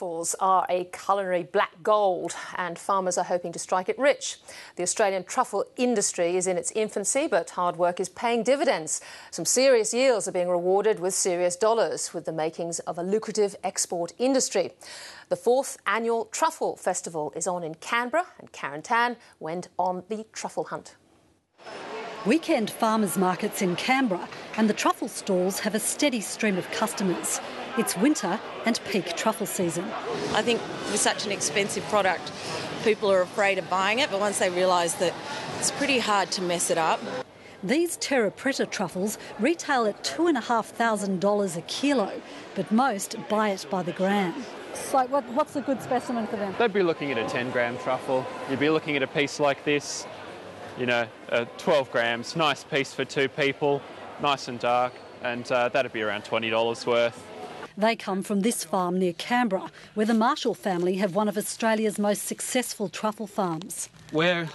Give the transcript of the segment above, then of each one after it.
Truffles are a culinary black gold and farmers are hoping to strike it rich. The Australian truffle industry is in its infancy, but hard work is paying dividends. Some serious yields are being rewarded with serious dollars, with the makings of a lucrative export industry. The 4th annual Truffle Festival is on in Canberra, and Karen Tan went on the truffle hunt. Weekend farmers markets in Canberra and the truffle stalls have a steady stream of customers. It's winter and peak truffle season. I think with such an expensive product, people are afraid of buying it, but once they realise that it's pretty hard to mess it up. These Terra Preta truffles retail at $2,500 a kilo, but most buy it by the gram. So what's a good specimen for them? They'd be looking at a 10-gram truffle. You'd be looking at a piece like this, 12 grams, nice piece for 2 people, nice and dark, and that'd be around $20 worth. They come from this farm near Canberra, where the Marshall family have one of Australia's most successful truffle farms. We're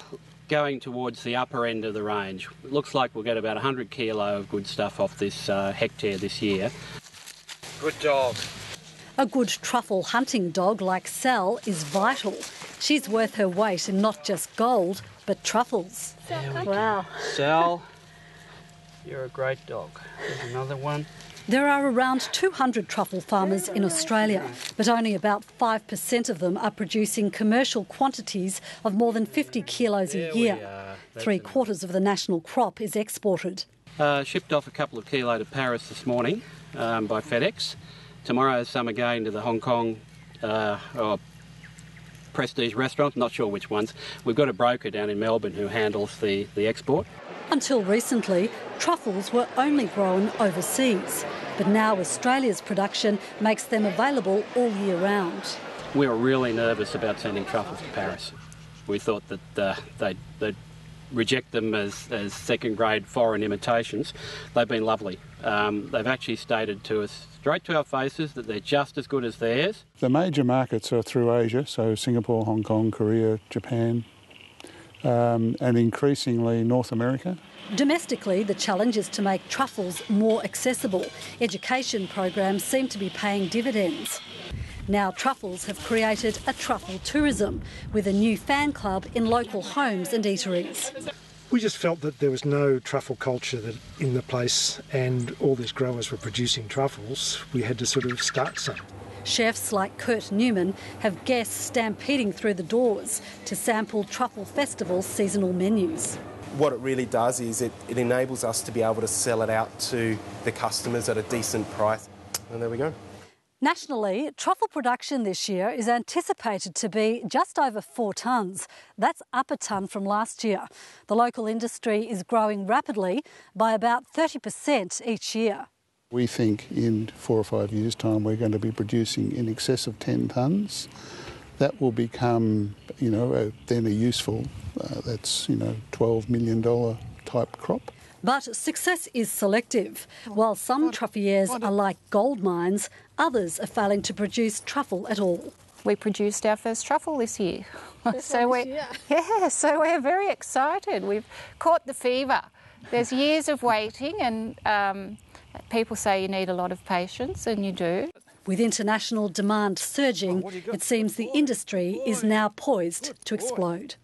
going towards the upper end of the range. It looks like we'll get about 100 kilo of good stuff off this hectare this year. Good dog. A good truffle hunting dog like Sal is vital. She's worth her weight in not just gold, but truffles. Wow. Sal, you're a great dog. There's another one. There are around 200 truffle farmers in Australia, but only about 5% of them are producing commercial quantities of more than 50 kilos a year. 3/4 of the national crop is exported. Shipped off a couple of kilos to Paris this morning by FedEx. Tomorrow some again to the Hong Kong prestige restaurants, not sure which ones. We've got a broker down in Melbourne who handles the export. Until recently, truffles were only grown overseas, but now Australia's production makes them available all year round. We were really nervous about sending truffles to Paris. We thought that they'd reject them as second-grade foreign imitations. They've been lovely. They've actually stated to us straight to our faces that they're just as good as theirs. The major markets are through Asia, so Singapore, Hong Kong, Korea, Japan, and increasingly North America. Domestically, the challenge is to make truffles more accessible. Education programs seem to be paying dividends. Now Truffles have created a truffle tourism with a new fan club in local homes and eateries. We just felt that there was no truffle culture in the place, and all these growers were producing truffles. We had to sort of start some. Chefs like Neuman have guests stampeding through the doors to sample Truffle Festival's seasonal menus. What it really does is it enables us to be able to sell it out to the customers at a decent price. And there we go. Nationally, truffle production this year is anticipated to be just over 4 tonnes. That's up a tonne from last year. The local industry is growing rapidly by about 30% each year. We think in 4 or 5 years' time we're going to be producing in excess of 10 tonnes. That will become, then a useful, that's, $12 million type crop. But success is selective. While some truffliers are like gold mines, others are failing to produce truffle at all. We produced our first truffle this year. So we're very excited. We've caught the fever. There's years of waiting, and people say you need a lot of patience, and you do. With international demand surging, it seems the industry is now poised to explode.